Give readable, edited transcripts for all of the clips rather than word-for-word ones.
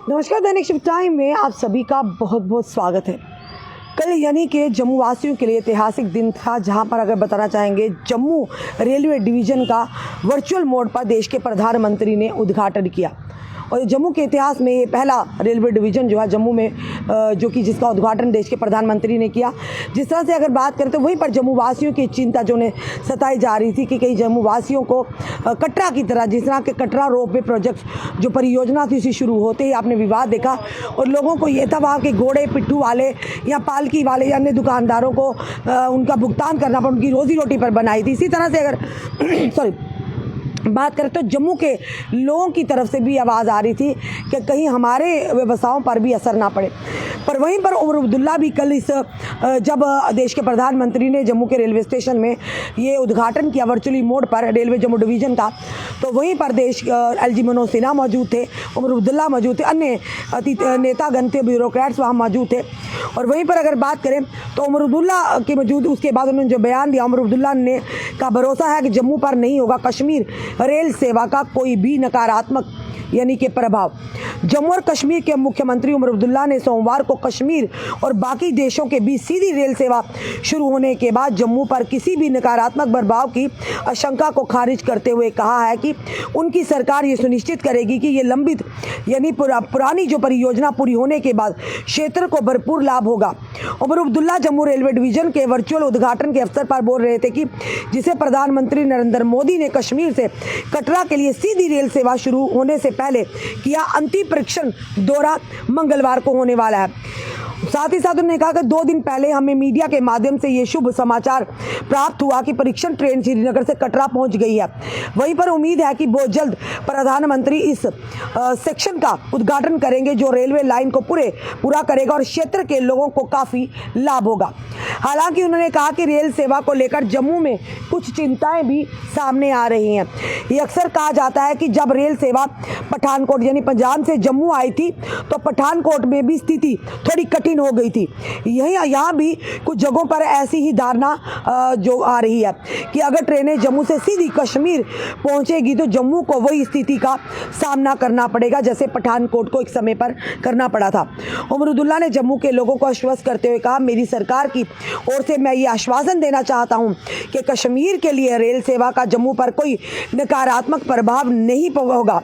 नमस्कार, दैनिक shift time में आप सभी का बहुत बहुत स्वागत है। कल यानी कि जम्मू वासियों के लिए ऐतिहासिक दिन था, जहां पर अगर बताना चाहेंगे जम्मू रेलवे डिवीज़न का वर्चुअल मोड पर देश के प्रधानमंत्री ने उद्घाटन किया। और जम्मू के इतिहास में ये पहला रेलवे डिवीज़न जो है जम्मू में जो कि जिसका उद्घाटन देश के प्रधानमंत्री ने किया। जिस तरह से अगर बात करें तो वहीं पर जम्मू वासियों की चिंता जो ने सताई जा रही थी कि कई जम्मू वासियों को कटरा की तरह, जिस तरह के कटरा रोपवे प्रोजेक्ट जो परियोजना थी उसी शुरू होते ही आपने विवाद देखा और लोगों को ये था वहाँ के घोड़े पिट्ठू वाले या पालकी वाले या अन्य दुकानदारों को उनका भुगतान करना पड़ा, उनकी रोजी रोटी पर बनाई थी। इसी तरह से अगर बात करें तो जम्मू के लोगों की तरफ से भी आवाज़ आ रही थी कि कहीं हमारे व्यवसायों पर भी असर ना पड़े। पर वहीं पर उमर अब्दुल्ला भी कल जब देश के प्रधानमंत्री ने जम्मू के रेलवे स्टेशन में ये उद्घाटन किया वर्चुअली मोड पर रेलवे जम्मू डिवीज़न का, तो वहीं पर देश LG मनोज सिन्हा मौजूद थे, उमर अब्दुल्ला मौजूद थे, अन्य नेतागण थे, ब्यूरोक्रेट्स वहाँ मौजूद थे। और वहीं पर अगर बात करें तो उमर अब्दुल्ला के मौजूद उसके बाद उन्होंने जो बयान दिया, उमर अब्दुल्ला ने का भरोसा है कि जम्मू पर नहीं होगा कश्मीर रेल सेवा का कोई भी नकारात्मक यानी कि प्रभाव। जम्मू और कश्मीर के मुख्यमंत्री उमर अब्दुल्ला ने सोमवार को कश्मीर और बाकी देशों के बीच सीधी रेल सेवा शुरू होने के बाद जम्मू पर किसी भी नकारात्मक प्रभाव की आशंका को खारिज करते हुए कहा है कि उनकी सरकार ये सुनिश्चित करेगी कि ये लंबित यानी पुरानी जो परियोजना पूरी होने के बाद क्षेत्र को भरपूर लाभ होगा। उमर अब्दुल्ला जम्मू रेलवे डिवीज़न के वर्चुअल उद्घाटन के अवसर पर बोल रहे थे कि जिसे प्रधानमंत्री नरेंद्र मोदी ने कश्मीर से कटरा के लिए सीधी रेल सेवा शुरू होने से पहले किया अंतिम परीक्षण दौरा मंगलवार को होने वाला है। साथ ही साथ उन्होंने कहा कि 2 दिन पहले हमें मीडिया के माध्यम से ये शुभ समाचार प्राप्त हुआ कि परीक्षण ट्रेन श्रीनगर से कटरा पहुंच गई है। वहीं पर उम्मीद है कि बहुत जल्द प्रधानमंत्री इस सेक्शन का उद्घाटन करेंगे जो रेलवे लाइन को पूरा करेगा और क्षेत्र के लोगों को काफ़ी लाभ होगा। हालांकि उन्होंने कहा कि रेल सेवा को लेकर जम्मू में कुछ चिंताएं भी सामने आ रही हैं। ये अक्सर कहा जाता है कि जब रेल सेवा पठानकोट यानी पंजाब से जम्मू आई थी तो पठानकोट में भी स्थिति थोड़ी कठिन हो गई थी। यहाँ भी कुछ जगहों पर ऐसी ही धारणा जो आ रही है कि अगर ट्रेनें जम्मू से सीधी कश्मीर पहुंचेगी तो जम्मू को वही स्थिति का सामना करना पड़ेगा जैसे पठानकोट को एक समय पर करना पड़ा था। उमर अब्दुल्ला ने जम्मू के लोगों को आश्वस्त करते हुए कहा, मेरी सरकार की ओर से मैं ये आश्वासन देना चाहता हूं कि कश्मीर के लिए रेल सेवा का जम्मू पर कोई नकारात्मक प्रभाव नहीं होगा,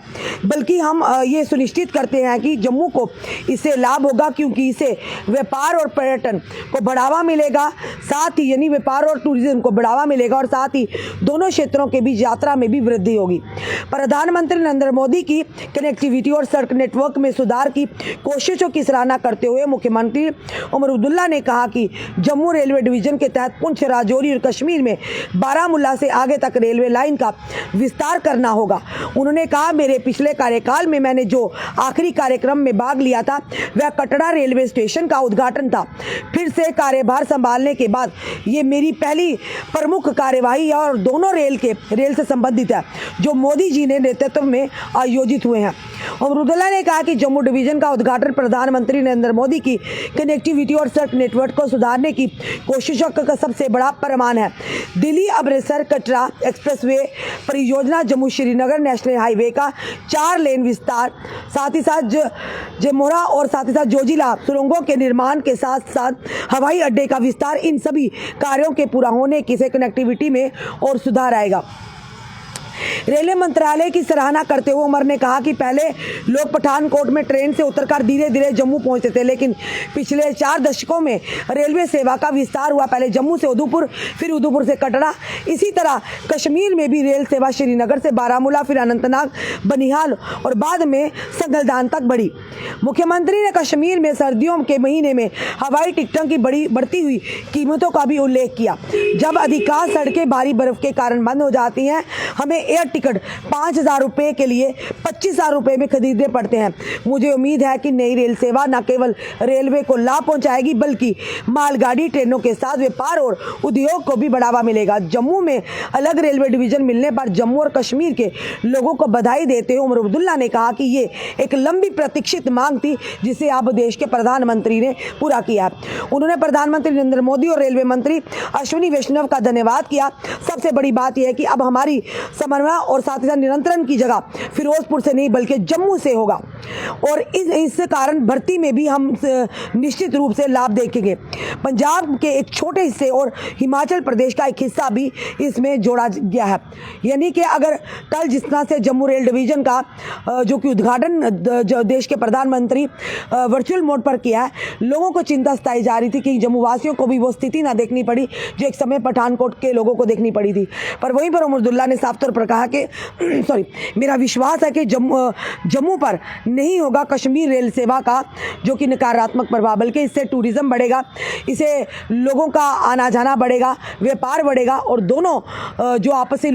बल्कि हम ये सुनिश्चित करते हैं कि जम्मू को इससे लाभ होगा क्योंकि इसे व्यापार और पर्यटन को बढ़ावा मिलेगा, साथ ही यानी व्यापार और टूरिज्म को बढ़ावा मिलेगा और साथ ही दोनों क्षेत्रों के बीच यात्रा में भी वृद्धि होगी। प्रधानमंत्री नरेंद्र मोदी की कनेक्टिविटी और सड़क नेटवर्क में सुधार की कोशिशों की सराहना करते हुए मुख्यमंत्री उमर अब्दुल्ला ने कहा कि जम्मू रेलवे डिवीजन के तहत पुंछ, राजौरी और कश्मीर में बारामूला से आगे तक रेलवे लाइन का विस्तार करना होगा। उन्होंने कहा, मेरे पिछले कार्यकाल में मैंने जो आखिरी कार्यक्रम में भाग लिया था वह कटरा रेलवे स्टेशन का उद्घाटन था। फिर से कार्यभार संभालने के बाद ये मेरी पहली प्रमुख कार्यवाही है और दोनों रेल से संबंधित है जो मोदी जी ने नेतृत्व में आयोजित हुए हैं। उमर अब्दुल्ला ने कहा कि जम्मू डिवीजन का उद्घाटन प्रधानमंत्री नरेंद्र मोदी की कनेक्टिविटी और सड़क नेटवर्क को सुधारने की कोशिशों का सबसे बड़ा प्रमाण है। दिल्ली अमृतसर कटरा एक्सप्रेसवे परियोजना, जम्मू श्रीनगर नेशनल हाईवे का 4 लेन विस्तार, साथ ही साथ जमोरा और साथ ही साथ जोजिला सुरंगों के निर्माण के साथ साथ हवाई अड्डे का विस्तार, इन सभी कार्यों के पूरा होने से कनेक्टिविटी में और सुधार आएगा। रेलवे मंत्रालय की सराहना करते हुए उमर ने कहा कि पहले लोग पठानकोट में ट्रेन से उतरकर धीरे धीरे जम्मू पहुंचते थे, लेकिन पिछले 4 दशकों में रेलवे सेवा का विस्तार हुआ। पहले जम्मू से उधमपुर, फिर उधमपुर से कटरा। इसी तरह कश्मीर में भी रेल सेवा श्रीनगर से बारामूला, फिर अनंतनाग, बनिहाल और बाद में संगलदान तक बढ़ी। मुख्यमंत्री ने कश्मीर में सर्दियों के महीने में हवाई टिकटों की बढ़ती हुई कीमतों का भी उल्लेख किया। जब अधिकांश सड़कें भारी बर्फ के कारण बंद हो जाती हैं, हमें एयर टिकट 5,000 रुपये के लिए 25,000 रुपये में खरीदने पड़ते हैं। मुझे उम्मीद है कि नई रेल सेवा न केवल रेलवे को लाभ पहुंचाएगी बल्कि मालगाड़ी ट्रेनों के साथ व्यापार और उद्योग को भी बढ़ावा मिलेगा। जम्मू में अलग रेलवे डिवीजन मिलने पर जम्मू और कश्मीर के लोगों को बधाई देते हुए उमर अब्दुल्ला ने कहा कि ये एक लंबी प्रतीक्षित मांग थी जिसे अब देश के प्रधानमंत्री ने पूरा किया। उन्होंने प्रधानमंत्री नरेंद्र मोदी और रेलवे मंत्री अश्विनी वैष्णव का धन्यवाद किया। सबसे बड़ी बात यह है कि अब हमारी समझ समन्वय और साथ ही साथ नियंत्रण की जगह फिरोजपुर से नहीं बल्कि जम्मू से होगा। और इस कारण भर्ती में भी हम निश्चित रूप से लाभ देखेंगे। पंजाब के एक छोटे हिस्से और हिमाचल प्रदेश का एक हिस्सा भी इसमें जोड़ा गया है। यानी कि अगर कल जिस तरह से जम्मू रेल डिवीज़न का जो कि उद्घाटन देश के प्रधानमंत्री वर्चुअल मोड पर किया है, लोगों को चिंता सताई जा रही थी कि जम्मू वासियों को भी वो स्थिति ना देखनी पड़ी जो एक समय पठानकोट के लोगों को देखनी पड़ी थी। पर वहीं पर उमर अब्दुल्ला ने साफ तौर पर कहा कि मेरा विश्वास है कि जम्मू पर नहीं होगा कश्मीर रेल सेवा का जो कि नकारात्मक प्रभाव, बल्कि इससे टूरिज्म बढ़ेगा, इसे लोगों का आना जाना बढ़ेगा, व्यापार बढ़ेगा और दोनों जो आपसी